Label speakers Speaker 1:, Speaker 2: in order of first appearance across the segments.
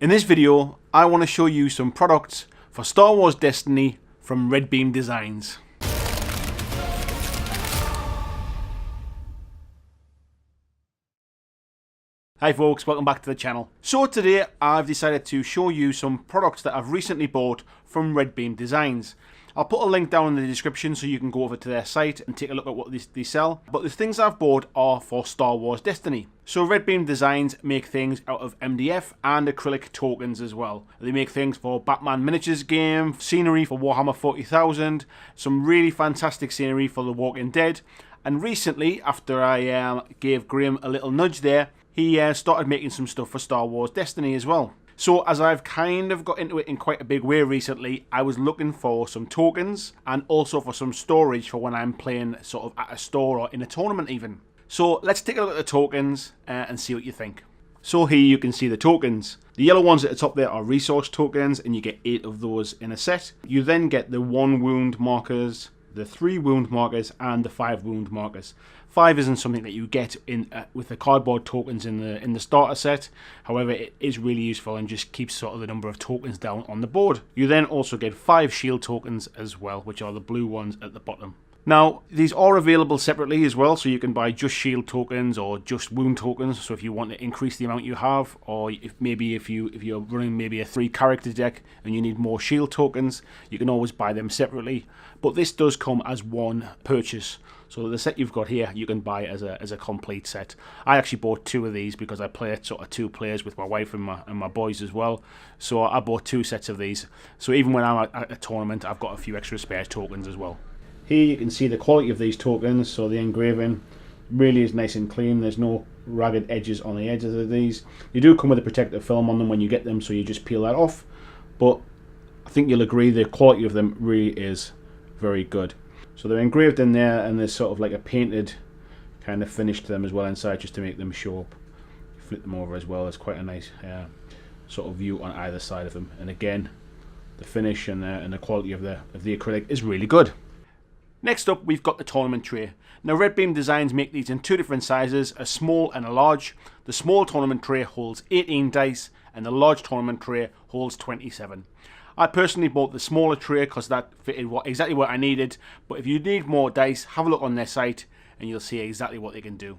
Speaker 1: In this video, I want to show you some products for Star Wars Destiny from Red Beam Designs. Hi folks, welcome back to the channel. So today I've decided to show you some products that I've recently bought from Red Beam Designs. I'll put a link down in the description so you can go over to their site and take a look at what they sell. But the things I've bought are for Star Wars Destiny. So Red Beam Designs make things out of MDF and acrylic tokens as well. They make things for Batman miniatures game, scenery for Warhammer 40,000, some really fantastic scenery for The Walking Dead. And recently, after I gave Graham a little nudge there, he started making some stuff for Star Wars Destiny as well. So as I've kind of got into it in quite a big way recently, I was looking for some tokens and also for some storage for when I'm playing sort of at a store or in a tournament even. So let's take a look at the tokens and see what you think. So here you can see the tokens. The yellow ones at the top there are resource tokens, and you get 8 of those in a set. You then get the 1 wound markers, the 3 wound markers, and the 5 wound markers. 5 isn't something that you get in with the cardboard tokens in the starter set. However, it is really useful and just keeps sort of the number of tokens down on the board. You then also get 5 shield tokens as well, which are the blue ones at the bottom. Now, these are available separately as well, so you can buy just shield tokens or just wound tokens. So if you want to increase the amount you have, or if you're running maybe a 3 character deck and you need more shield tokens, you can always buy them separately. But this does come as one purchase. So the set you've got here, you can buy as a complete set. I actually bought 2 of these because I play sort of 2 players with my wife and my boys as well. So I bought 2 sets of these. So even when I'm at a tournament, I've got a few extra spare tokens as well. Here you can see the quality of these tokens. So the engraving really is nice and clean. There's no ragged edges on the edges of these. You do come with a protective film on them when you get them, so you just peel that off. But I think you'll agree the quality of them really is very good. So they're engraved in there, and there's sort of like a painted kind of finish to them as well inside, just to make them show up. Flip them over as well. There's quite a nice sort of view on either side of them. And again, the finish and the quality of the acrylic is really good. Next up, we've got the tournament tray. Now, Red Beam Designs make these in 2 different sizes, a small and a large. The small tournament tray holds 18 dice, and the large tournament tray holds 27. I personally bought the smaller tray because that fitted exactly what I needed. But if you need more dice, have a look on their site and you'll see exactly what they can do.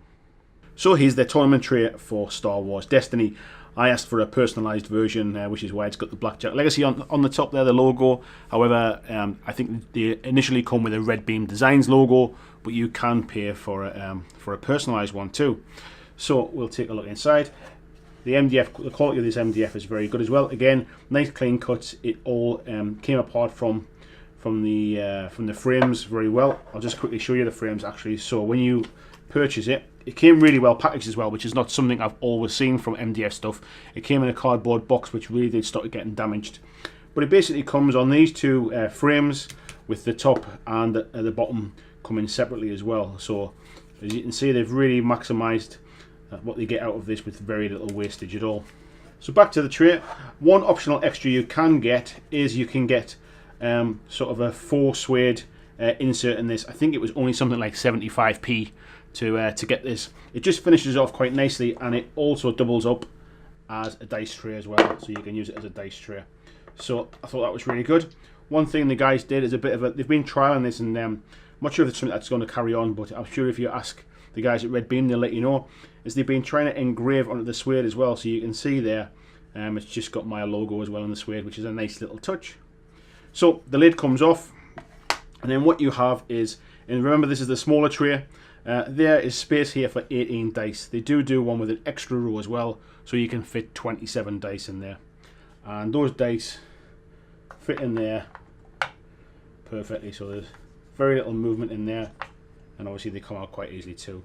Speaker 1: So here's the tournament tray for Star Wars Destiny. I asked for a personalised version, which is why it's got the BlackJack Legacy on the top there, the logo. However, I think they initially come with a Red Beam Designs logo, but you can pay for a personalised one too. So we'll take a look inside. The MDF, the quality of this MDF is very good as well. Again, nice clean cuts. It all came apart from the frames very well. I'll just quickly show you the frames actually. So when you purchase it, it came really well packaged as well, which is not something I've always seen from MDF stuff. It came in a cardboard box, which really did start getting damaged. But it basically comes on these 2 frames, with the top and the bottom coming separately as well. So as you can see, they've really maximised what they get out of this with very little wastage at all. So back to the tray. One optional extra you can get is you can get sort of a 4 suede insert in this. I think it was only something like 75p to get this. It just finishes off quite nicely, and it also doubles up as a dice tray as well, so you can use it as a dice tray. So I thought that was really good. One thing the guys did is a bit of they've been trialing this, and I'm not sure if it's something that's going to carry on, but I'm sure if you ask the guys at Red Beam, they'll let you know, is they've been trying to engrave onto the suede as well. So you can see there, it's just got my logo as well on the suede, which is a nice little touch. So the lid comes off, and then what you have is, and remember this is the smaller tray, there is space here for 18 dice. They do one with an extra row as well, so you can fit 27 dice in there. And those dice fit in there perfectly, so there's very little movement in there, and obviously they come out quite easily too.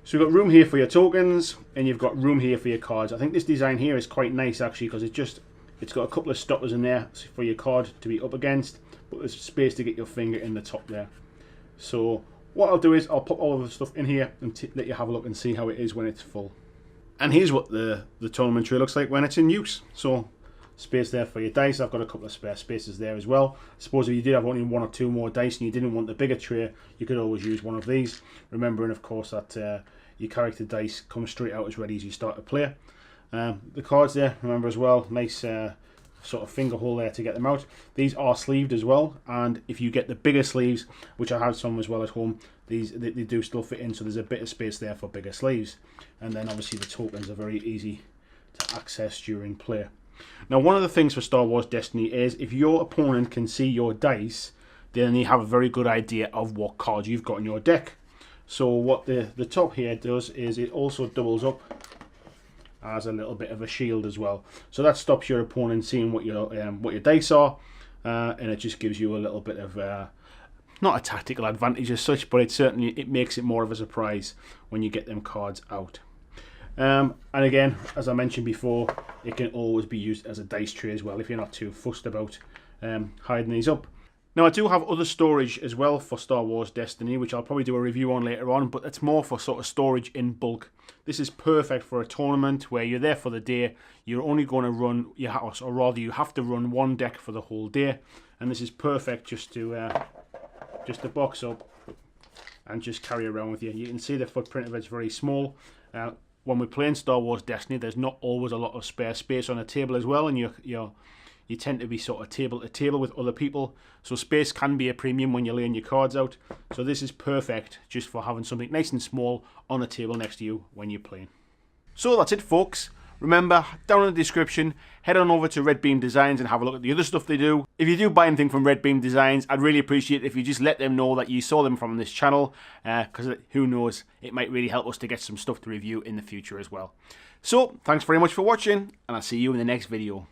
Speaker 1: So you've got room here for your tokens, and you've got room here for your cards. I think this design here is quite nice actually, because it's got a couple of stoppers in there for your card to be up against, but there's space to get your finger in the top there. So what I'll do is I'll pop all of the stuff in here and let you have a look and see how it is when it's full. And here's what the tournament tray looks like when it's in use. So space there for your dice. I've got a couple of spare spaces there as well. I suppose if you did have only 1 or 2 more dice and you didn't want the bigger tray, you could always use one of these. Remembering of course that your character dice come straight out as ready as you start to play. The cards there, remember as well, nice sort of finger hole there to get them out. These are sleeved as well, and if you get the bigger sleeves, which I have some as well at home, they do still fit in, so there's a bit of space there for bigger sleeves. And then obviously the tokens are very easy to access during play. Now, one of the things for Star Wars Destiny is if your opponent can see your dice, then they have a very good idea of what cards you've got in your deck. So what the top here does is it also doubles up as a little bit of a shield as well. So that stops your opponent seeing what your dice are, and it just gives you a little bit of not a tactical advantage as such, but it makes it more of a surprise when you get them cards out. And again, as I mentioned before, it can always be used as a dice tray as well if you're not too fussed about hiding these up. Now, I do have other storage as well for Star Wars Destiny, which I'll probably do a review on later on, but it's more for sort of storage in bulk. This is perfect for a tournament where you're there for the day. You're only going to run your house, or rather you have to run one deck for the whole day, and this is perfect just to box up and just carry around with you. You can see the footprint of it's very small. When we're playing Star Wars Destiny, there's not always a lot of spare space on a table as well, and you tend to be sort of table to table with other people, so space can be a premium when you're laying your cards out. So this is perfect just for having something nice and small on the table next to you when you're playing. So that's it, folks. Remember, down in the description, head on over to Red Beam Designs and have a look at the other stuff they do. If you do buy anything from Red Beam Designs, I'd really appreciate it if you just let them know that you saw them from this channel, because who knows, it might really help us to get some stuff to review in the future as well. So, thanks very much for watching, and I'll see you in the next video.